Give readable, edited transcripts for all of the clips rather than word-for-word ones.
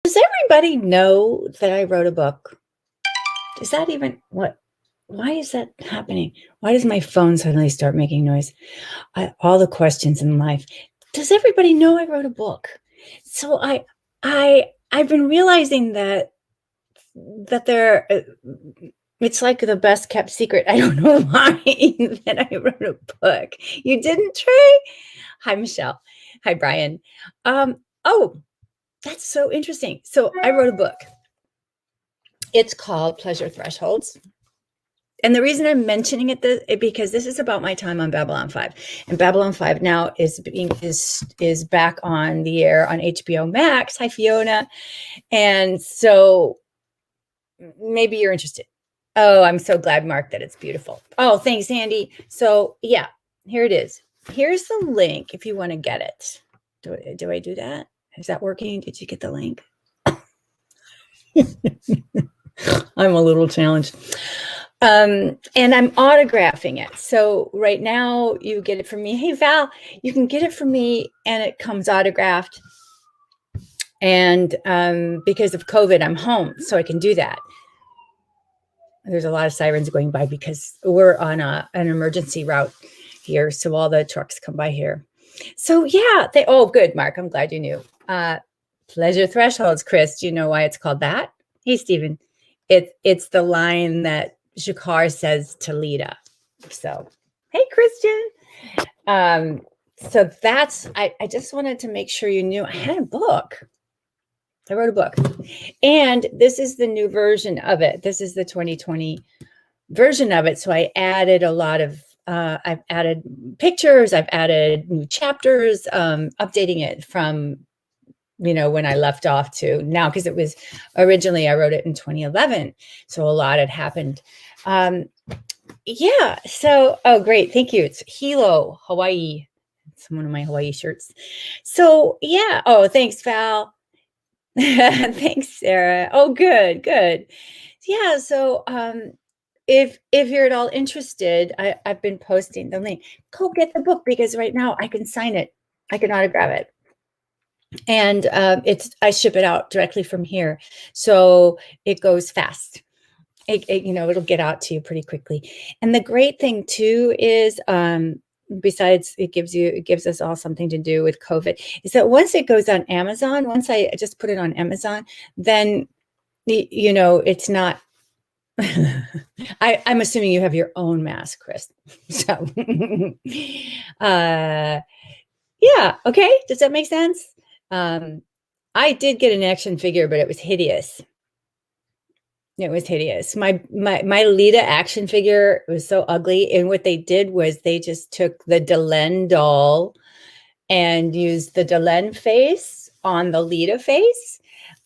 Does everybody know that I wrote a book? Is that even what? Why is that happening? Why does my phone suddenly start making noise? All the questions in life. Does everybody know I wrote a book? So I've been realizing that it's like the best kept secret. I don't know why that I wrote a book. You didn't, Trey? Hi, Michelle. Hi, Brian. Oh, that's so interesting. So I wrote a book. It's called Pleasure Thresholds. And the reason I'm mentioning it because this is about my time on Babylon 5. And Babylon 5 now is back on the air on HBO Max. Hi, Fiona. And so maybe you're interested. Oh, I'm so glad, Mark, that it's beautiful. Oh, thanks, Andy. So yeah, here it is. Here's the link if you want to get it. Do I do that? Is that working? Did you get the link? I'm a little challenged. And I'm autographing it. So right now you get it from me. Hey, Val, you can get it from me and it comes autographed. And because of COVID, I'm home, so I can do that. There's a lot of sirens going by because we're on an emergency route here. So all the trucks come by here. So yeah, oh, good, Mark. I'm glad you knew. Pleasure Thresholds, Chris. Do you know why it's called that? Hey, Stephen. It's the line that Jakar says to Lita. So, hey, Christian. So that's, I just wanted to make sure you knew I had a book. I wrote a book. And this is the new version of it. This is the 2020 version of it. So I added a lot of, I've added pictures, I've added new chapters, updating it from, when I left off to now, because it was originally, I wrote it in 2011. So a lot had happened. Yeah. So, oh, great. Thank you. It's Hilo, Hawaii. It's one of my Hawaii shirts. So yeah. Oh, thanks, Val. Thanks, Sarah. Oh, good. Yeah. So, if you're at all interested, I've been posting the link. Go get the book because right now I can sign it. I can autograph it. And I ship it out directly from here. So it goes fast. It'll get out to you pretty quickly. And the great thing too is, besides it gives us all something to do with COVID, is that once it goes on Amazon, once I just put it on Amazon, then, it's not, I'm assuming you have your own mask, Chris. So, yeah. Okay. Does that make sense? I did get an action figure, but it was hideous. It was hideous. My Lita action figure was so ugly. And what they did was they just took the Delenn doll and used the Delenn face on the Lita face.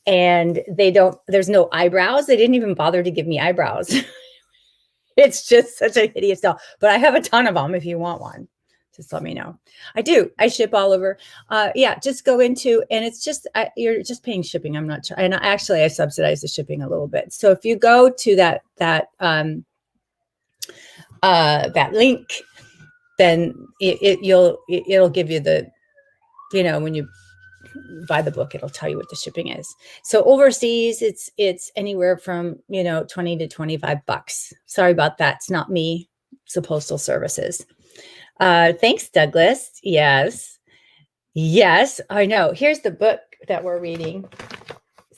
And there's no eyebrows. They didn't even bother to give me eyebrows. It's just such a hideous doll. But I have a ton of them if you want one. Just let me know. I do. I ship all over. Yeah, just go into, and it's just, you're just paying shipping. I'm not, and actually I subsidize the shipping a little bit. So if you go to that link, then it'll give you the, when you buy the book, it'll tell you what the shipping is. So overseas, it's anywhere from, $20 to $25. Sorry about that. It's not me. It's the Postal Services. Thanks, Douglas. Yes, I know. Here's the book that we're reading,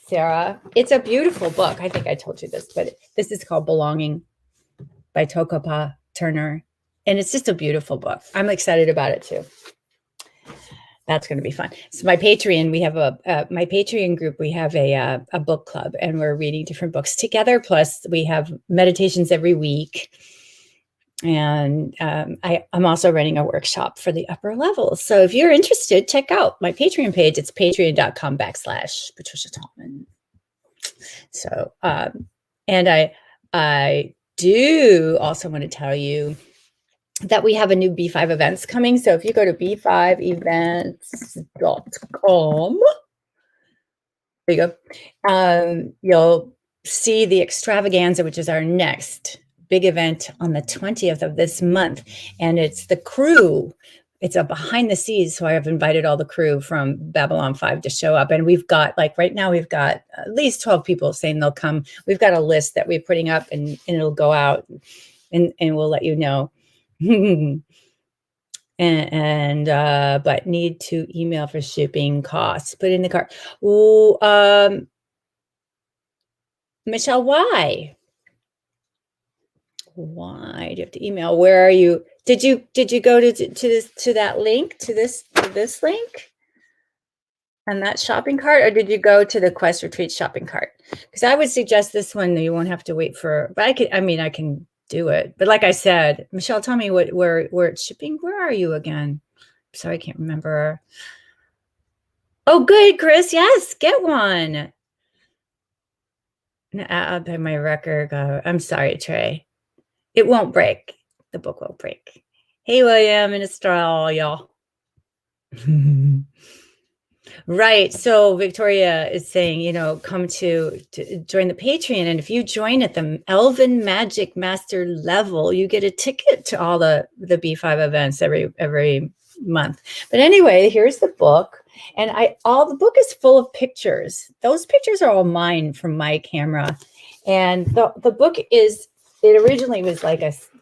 Sarah. It's a beautiful book. I think I told you this, but this is called Belonging by Tokapa Turner. And it's just a beautiful book. I'm excited about it too. That's going to be fun. So my Patreon, we have my Patreon group, we have a book club, and we're reading different books together. Plus we have meditations every week. And I'm also running a workshop for the upper levels. So if you're interested, check out my Patreon page. It's patreon.com/Patricia Tallman. So, and I do also want to tell you that we have a new B5 events coming. So if you go to b5events.com, there you go. You'll see the extravaganza, which is our next big event on the 20th of this month. And it's the crew it's a behind the scenes. So I have invited all the crew from Babylon 5 to show up. And we've got, like, right now, we've got at least 12 people saying they'll come. We've got a list that we're putting up, and it'll go out, and we'll let you know. But need to email for shipping costs. Put in the cart. Oh, Michelle, why? Why do you have to email? Where are you? Did you go to that link, to this link and that shopping cart, or did you go to the Quest Retreat shopping cart? Because I would suggest this one. You won't have to wait for, but I can do it. But like I said, Michelle, tell me where it's shipping. Where are you again? Sorry, I can't remember. Oh, good, Chris. Yes, get one. I'll pay my record. I'm sorry, Trey. It won't break. The book won't break. Hey, William in Australia. Right. So Victoria is saying, come to join the Patreon. And if you join at the Elven Magic Master level, you get a ticket to all the B5 events every month. But anyway, here's the book. And the book is full of pictures. Those pictures are all mine from my camera. And the book it originally was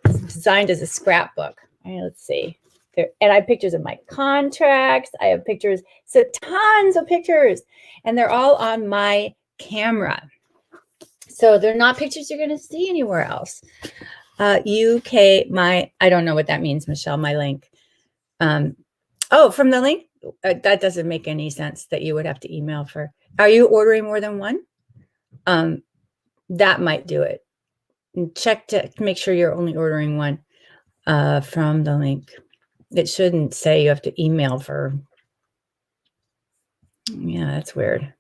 designed as a scrapbook. Let's see. And I have pictures of my contracts. I have pictures, so tons of pictures, and they're all on my camera. So they're not pictures you're going to see anywhere else. UK, I don't know what that means, Michelle, my link. From the link? That doesn't make any sense that you would have to email for. Are you ordering more than one? That might do it. And check to make sure you're only ordering one from the link. It shouldn't say you have to email for. Yeah, that's weird.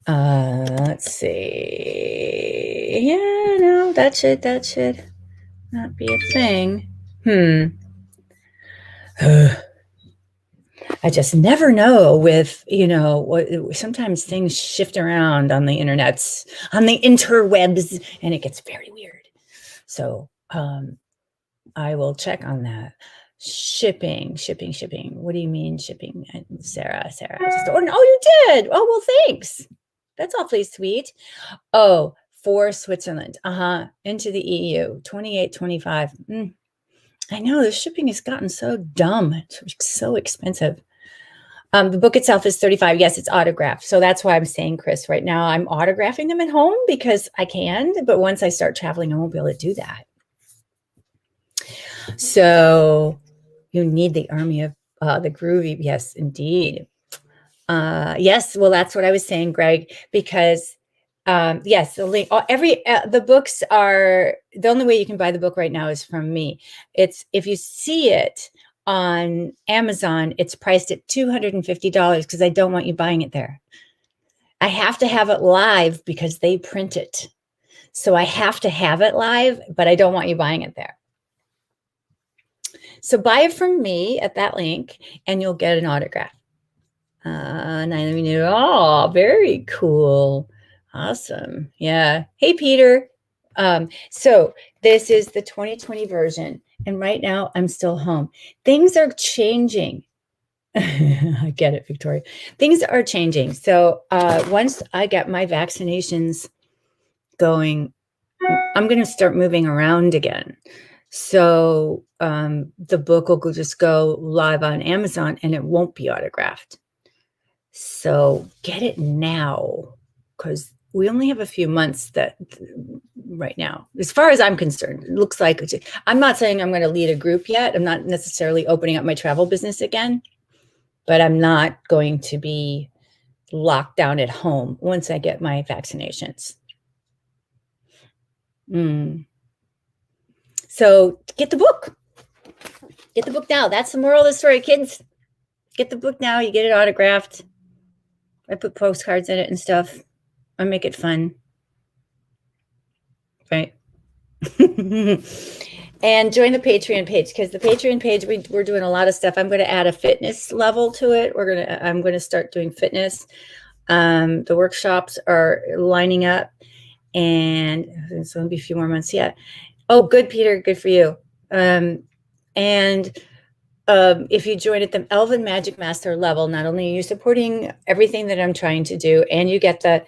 Let's see. Yeah, no, that should not be a thing. I just never know with, sometimes things shift around on the internets, on the interwebs, and it gets very weird. So, I will check on that. Shipping. What do you mean shipping? Sarah. You did. Oh, well, thanks. That's awfully sweet. Oh, for Switzerland. Into the EU, 28.25. I know the shipping has gotten so dumb. It's so expensive. The book itself is $35. Yes, it's autographed. So that's why I'm saying, Chris, right now I'm autographing them at home because I can, but once I start traveling, I won't be able to do that. So you need the army of the groovy. Yes, indeed. Yes. Well, that's what I was saying, Greg, because yes, the link, the books are, the only way you can buy the book right now is from me. It's, if you see it on Amazon, it's priced at $250 because I don't want you buying it there. I have to have it live because they print it. So I have to have it live, but I don't want you buying it there. So buy it from me at that link and you'll get an autograph. Oh, very cool. Awesome. Yeah. Hey, Peter. So this is the 2020 version. And right now I'm still home. Things are changing. I get it, Victoria. Things are changing. So once I get my vaccinations going, I'm going to start moving around again. So the book will just go live on Amazon and it won't be autographed. So get it now because we only have a few months right now. As far as I'm concerned, it looks like, I'm not saying I'm going to lead a group yet. I'm not necessarily opening up my travel business again, but I'm not going to be locked down at home once I get my vaccinations. So get the book. Get the book now. That's the moral of the story, kids. Get the book now. You get it autographed. I put postcards in it and stuff. I make it fun. Right? And join the Patreon page because the Patreon page, we're doing a lot of stuff. I'm going to add a fitness level to it. I'm going to start doing fitness. The workshops are lining up and it's going to be a few more months yet. Oh, good, Peter. Good for you. And if you join at the Elven Magic Master level, not only are you supporting everything that I'm trying to do, and you get the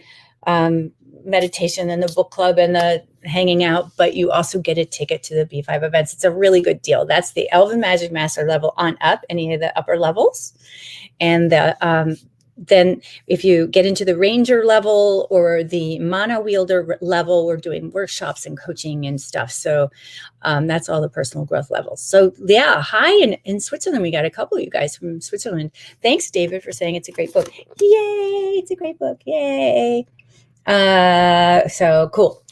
meditation and the book club and the hanging out, but you also get a ticket to the B5 events. It's a really good deal. That's the Elven Magic Master level on up, any of the upper levels. And then if you get into the Ranger level or the Mono Wielder level, we're doing workshops and coaching and stuff. So that's all the personal growth levels. So yeah, hi in Switzerland. We got a couple of you guys from Switzerland. Thanks, David, for saying it's a great book. Yay, it's a great book. Yay. So cool.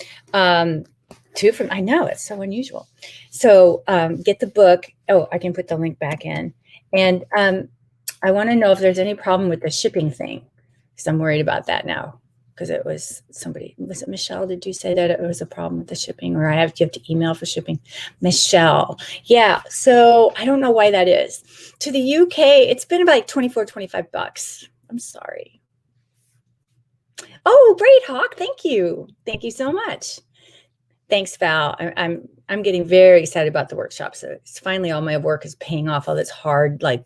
Two from, I know, it's so unusual. So get the book. Oh, I can put the link back in. And I want to know if there's any problem with the shipping thing, because I'm worried about that now. Because it was somebody, was it Michelle? Did you say that it was a problem with the shipping, or I have to email for shipping? Michelle. Yeah. So I don't know why that is. To the UK, it's been about like 24, 25 bucks. I'm sorry. Oh, great, Hawk. Thank you. Thank you so much. Thanks, Val. I'm getting very excited about the workshop. So it's finally all my work is paying off. All this hard, like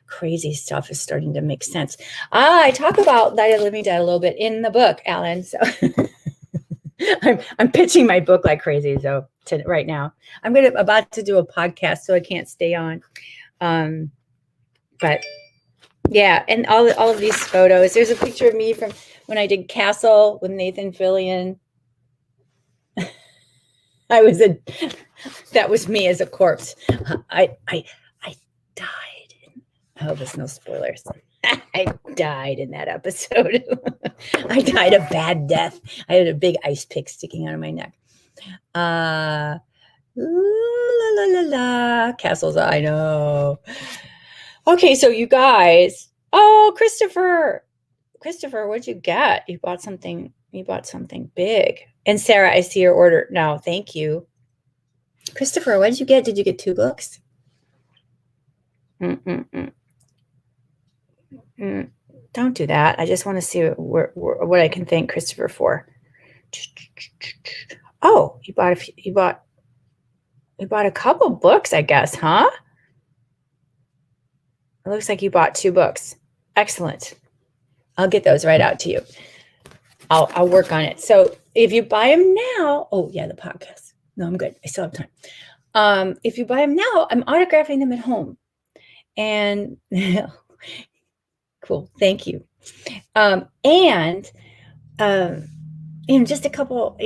crazy stuff is starting to make sense. I talk about Light of the Living Dead a little bit in the book, Alan. So I'm pitching my book like crazy. So right now, I'm about to do a podcast, so I can't stay on. But yeah, and all of these photos. There's a picture of me from when I did Castle with Nathan Fillion. That was me as a corpse. I died. I hope there's no spoilers. I died in that episode. I died a bad death. I had a big ice pick sticking out of my neck. La la la la. Castles, I know. Okay, so you guys. Oh, Christopher, what'd you get? You bought something big. And Sarah, I see your order now. Thank you. Christopher, what did you get? Did you get 2 books? Don't do that. I just want to see what I can thank Christopher for. Oh, you bought a couple books, I guess, huh? It looks like you bought 2 books. Excellent. I'll get those right out to you. I'll work on it. So if you buy them now, oh yeah, the podcast. No, I'm good. I still have time. If you buy them now, I'm autographing them at home. And cool. Thank you. And just a couple,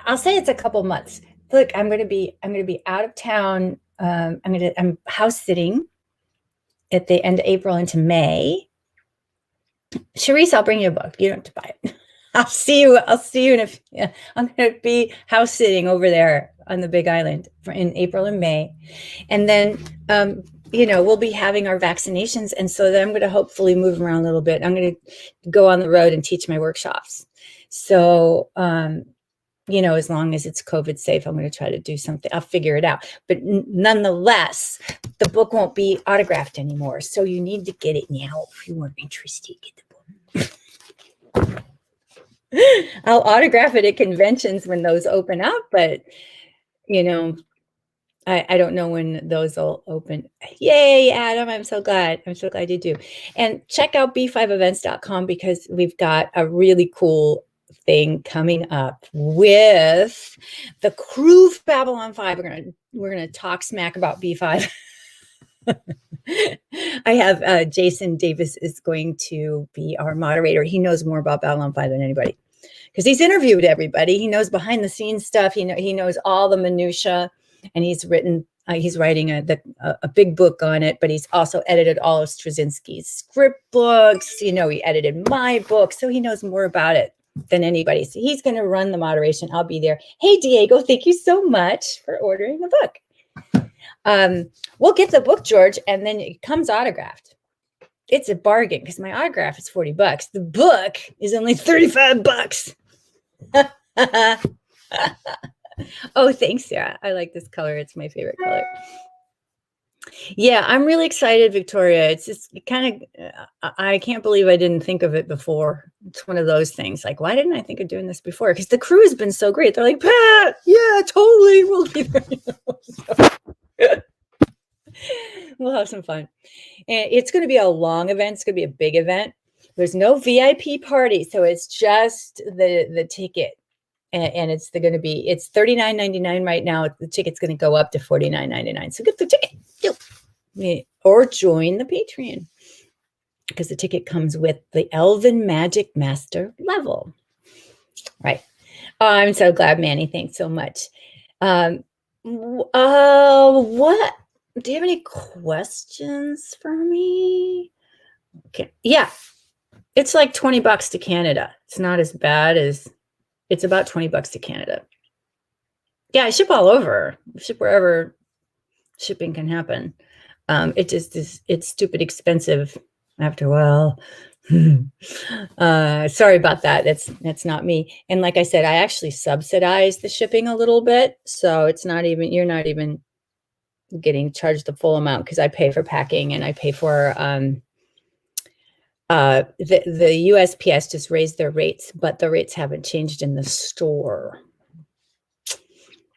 I'll say it's a couple months. Look, I'm going to be out of town. I'm house sitting at the end of April into May. Sharice, I'll bring you a book. You don't have to buy it. I'll see you I'm going to be house sitting over there on the Big Island in April and May. And then, we'll be having our vaccinations. And so then I'm going to hopefully move around a little bit. I'm going to go on the road and teach my workshops. So, as long as it's COVID safe, I'm going to try to do something. I'll figure it out. But nonetheless, the book won't be autographed anymore. So you need to get it now. If you weren't interested, get the book. I'll autograph it at conventions when those open up, but I don't know when those will open. Yay, Adam. I'm so glad you do. And check out b5events.com because we've got a really cool thing coming up with the crew of Babylon 5. We're gonna talk smack about B5. I have Jason Davis is going to be our moderator. He knows more about Babylon 5 than anybody because he's interviewed everybody. He knows behind the scenes stuff. He knows all the minutia, and he's writing a big book on it, but he's also edited all of Straczynski's script books. He edited my book, so he knows more about it than anybody. So he's going to run the moderation. I'll be there. Hey, Diego, thank you so much for ordering the book. We'll get the book, George, and then it comes autographed. It's a bargain because my autograph is $40. The book is only $35. Oh, thanks, Sarah. I like this color. It's my favorite color. Yeah, I'm really excited, Victoria. It's just kind of, I can't believe I didn't think of it before. It's one of those things. Like, why didn't I think of doing this before? Because the crew has been so great. They're like, Pat, yeah, totally. We'll be there. We'll have some fun. And it's going to be a long event. It's going to be a big event. There's no VIP party, so it's just the ticket, and it's going to be it's $39.99 right now. The ticket's going to go up to $49.99. So get the ticket, or join the Patreon, because the ticket comes with the Elven Magic Master level. Right. Oh, I'm so glad, Manny. Thanks so much. What? Do you have any questions for me? Okay. Yeah. It's like $20 to Canada. It's not as bad as, it's about $20 to Canada. Yeah, I ship all over. I ship wherever shipping can happen. It just is, it's stupid expensive after a while. Sorry about that. That's not me. And like I said, I actually subsidize the shipping a little bit. So it's not even, you're not even getting charged the full amount, because I pay for packing and I pay for, the USPS just raised their rates, but the rates haven't changed in the store.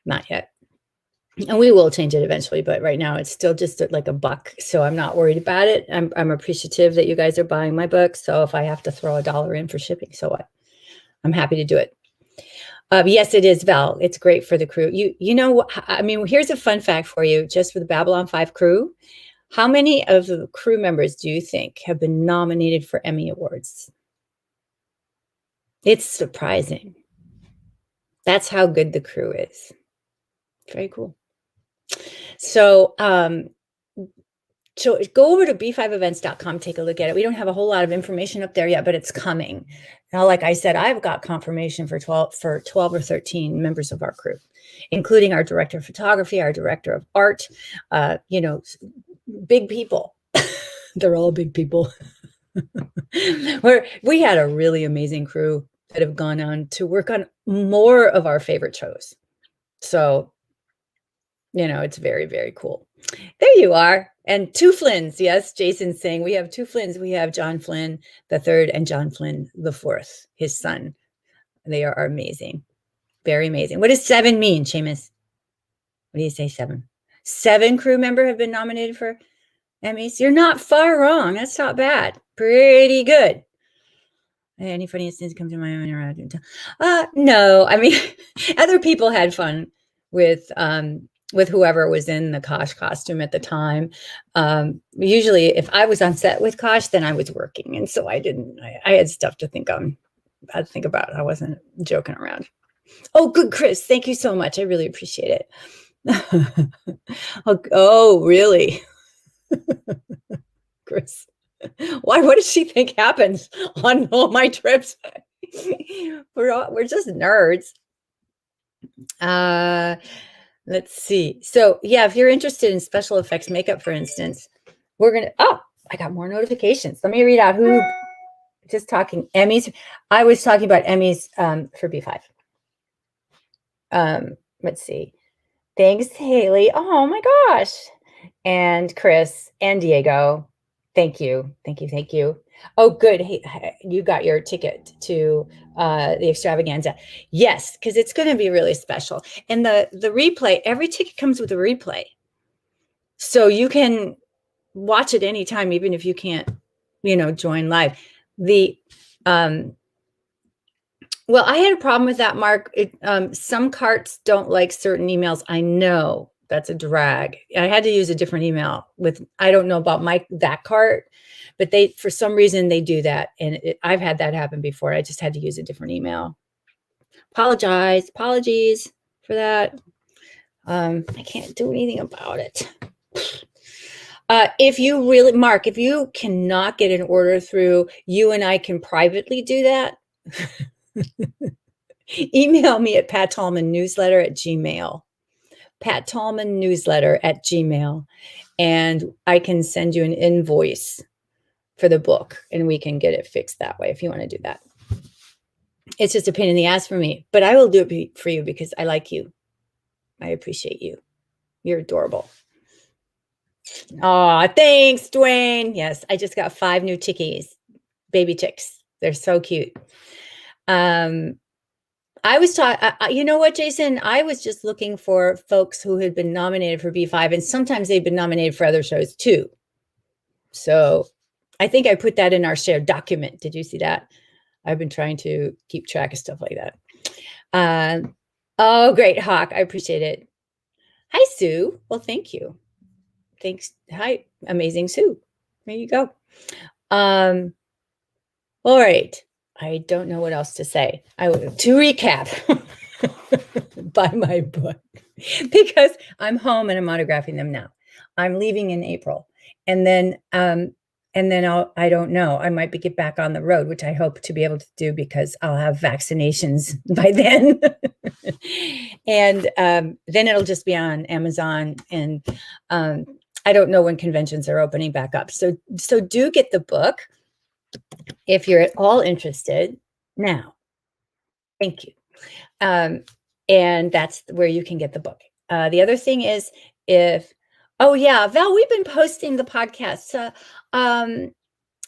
Not yet. And we will change it eventually, but right now it's still just like $1. So I'm not worried about it. I'm appreciative that you guys are buying my book. So if I have to throw $1 in for shipping, so what? I'm happy to do it. Yes, it is, Val. It's great for the crew. You know, I mean, here's a fun fact for you, just for the Babylon 5 crew. How many of the crew members do you think have been nominated for Emmy Awards? It's surprising. That's how good the crew is. Very cool. So, so go over to b5events.com, take a look at it. We don't have a whole lot of information up there yet, but it's coming. Now, like I said, I've got confirmation for 12 or 13 members of our crew, including our director of photography, our director of art, you know, big people. They're all big people. We had a really amazing crew that have gone on to work on more of our favorite shows. So, you know, it's very, very cool. There you are. And 2 Flynns. Yes, Jason's saying we have 2 Flynns. We have John Flynn the third and John Flynn the fourth, his son. They are amazing. Very amazing. What does 7 mean, Seamus? What do you say, 7? 7 crew members have been nominated for Emmys. You're not far wrong. That's not bad. Pretty good. Any funny instance come to my mind? No, I mean, other people had fun with whoever was in the Kosh costume at the time. Usually if I was on set with Kosh, then I was working. And so I had stuff to think about. I wasn't joking around. Oh, good, Chris. Thank you so much. I really appreciate it. Oh, really? Chris. Why? What does she think happens on all my trips? We're just nerds. Let's see. So yeah, if you're interested in special effects makeup, for instance, I got more notifications. Let me read out who, just talking Emmys. I was talking about Emmys for B5. Let's see. Thanks, Haley. Oh my gosh. And Chris and Diego. Thank you. Thank you. Thank you. Oh, good. Hey, you got your ticket to the extravaganza. Yes, because it's going to be really special. And the replay, every ticket comes with a replay. So you can watch it anytime, even if you can't, join live. Well, I had a problem with that, Mark. Some carts don't like certain emails. I know that's a drag. I had to use a different email I don't know about that cart, but for some reason they do that. And I've had that happen before. I just had to use a different email. Apologies for that. I can't do anything about it. If you really, Mark, if you cannot get an order through, you and I can privately do that. Email me at pattallmannewsletter@gmail. pattallmannewsletter@gmail, and I can send you an invoice for the book, and we can get it fixed that way if you want to do that. It's just a pain in the ass for me, but I will do it for you because I like you. I appreciate you. You're adorable. Oh, thanks, Dwayne. Yes, I just got 5 new chickies, baby chicks. They're so cute. I I was taught, you know what, Jason? I was just looking for folks who had been nominated for B5, and sometimes they've been nominated for other shows too. So I think I put that in our shared document. Did you see that? I've been trying to keep track of stuff like that. Oh, great, Hawk. I appreciate it. Hi, Sue. Well, thank you. Thanks. Hi, amazing Sue. There you go. All right. I don't know what else to say. To recap, buy my book because I'm home and I'm autographing them now. I'm leaving in April, and then I don't know. I might get back on the road, which I hope to be able to do because I'll have vaccinations by then, and then it'll just be on Amazon. And I don't know when conventions are opening back up. So do get the book if you're at all interested now. Thank you. And that's where you can get the book. The other thing is oh yeah, Val, we've been posting the podcast.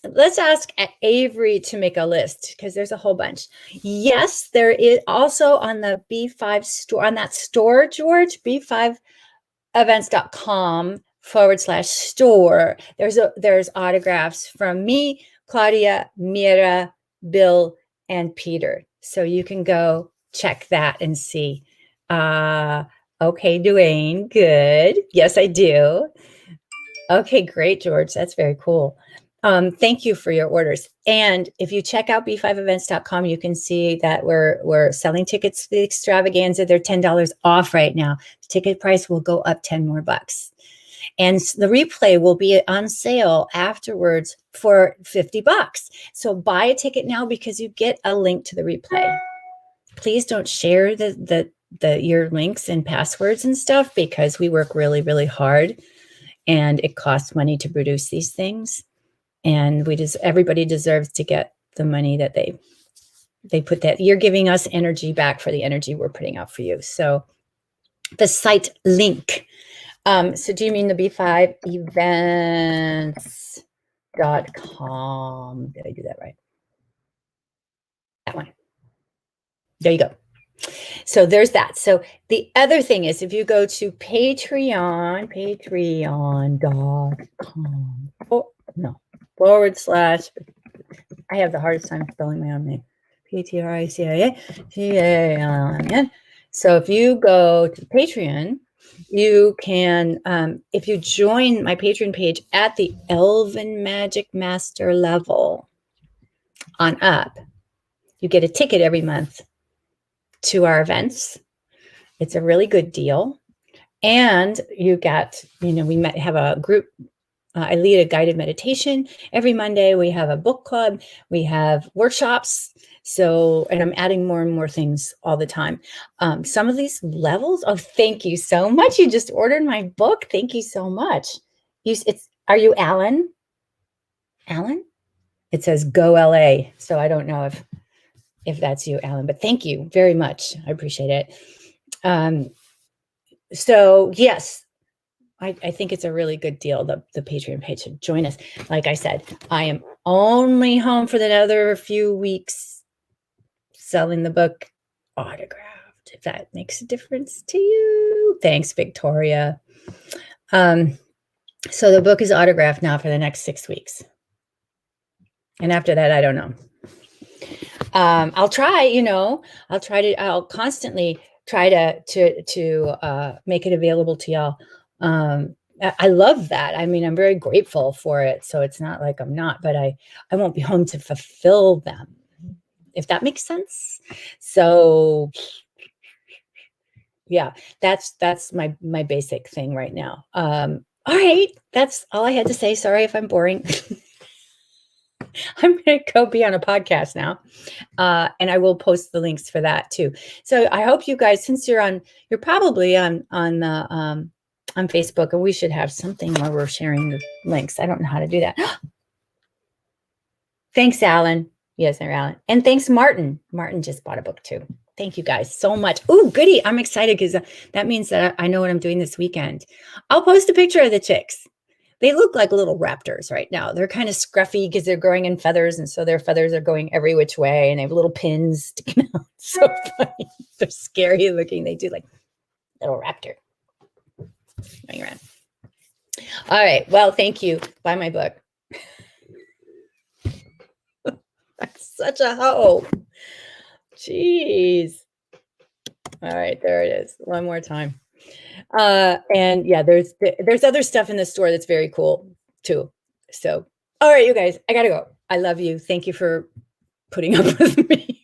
Let's ask Avery to make a list because there's a whole bunch. Yes, there is also on the B5 store, on that store, George, b5events.com/store. There's autographs from me, Claudia, Mira, Bill, and Peter. So you can go check that and see. Okay, Dwayne, good. Yes, I do. Okay, great, George. That's very cool. Thank you for your orders. And if you check out b5events.com, you can see that we're selling tickets to the extravaganza. They're $10 off right now. The ticket price will go up 10 more bucks. And the replay will be on sale afterwards for $50. So buy a ticket now because you get a link to the replay. Please don't share your links and passwords and stuff because we work really, really hard and it costs money to produce these things. And everybody deserves to get the money that they put that. You're giving us energy back for the energy we're putting out for you. So the site link. So do you mean the b5events.com? Did I do that right? That one. There you go. So there's that. So the other thing is if you go to patreon.com, // I have the hardest time spelling my own name. PTRICIA. So if you go to Patreon, you can, if you join my Patreon page at the Elven Magic Master level on up, you get a ticket every month to our events. It's a really good deal. And you got, we might have a group. I lead a guided meditation every Monday. We have a book club. We have workshops. And I'm adding more and more things all the time. Some of these levels. Oh, thank you so much. You just ordered my book. Thank you so much. Are you Alan? Alan? It says Go LA. So I don't know if that's you, Alan, but thank you very much. I appreciate it. So yes, I think it's a really good deal, the Patreon page to join us. Like I said, I am only home for another few weeks selling the book autographed, if that makes a difference to you. Thanks, Victoria. So the book is autographed now for the next 6 weeks. And after that, I don't know. I'll constantly try to make it available to y'all. I love that. I mean, I'm very grateful for it. So it's not like I'm not, but I won't be home to fulfill them, if that makes sense. So yeah, that's my basic thing right now. All right. That's all I had to say. Sorry if I'm boring. I'm going to go be on a podcast now. And I will post the links for that too. So I hope you guys, since you're probably on Facebook, and we should have something where we're sharing the links. I don't know how to do that. Thanks, Alan. Yes, Alan. And thanks, Martin. Martin just bought a book too. Thank you guys so much. Oh, goody. I'm excited because that means that I know what I'm doing this weekend. I'll post a picture of the chicks. They look like little raptors right now. They're kind of scruffy because they're growing in feathers, and so their feathers are going every which way, and they have little pins sticking out. So funny. They're scary looking. They do like little raptor running around. All right. Well, thank you. Buy my book. That's such a hoe. Jeez. All right, there it is. One more time. And yeah, there's other stuff in the store that's very cool too. So, all right, you guys, I gotta go. I love you. Thank you for putting up with me.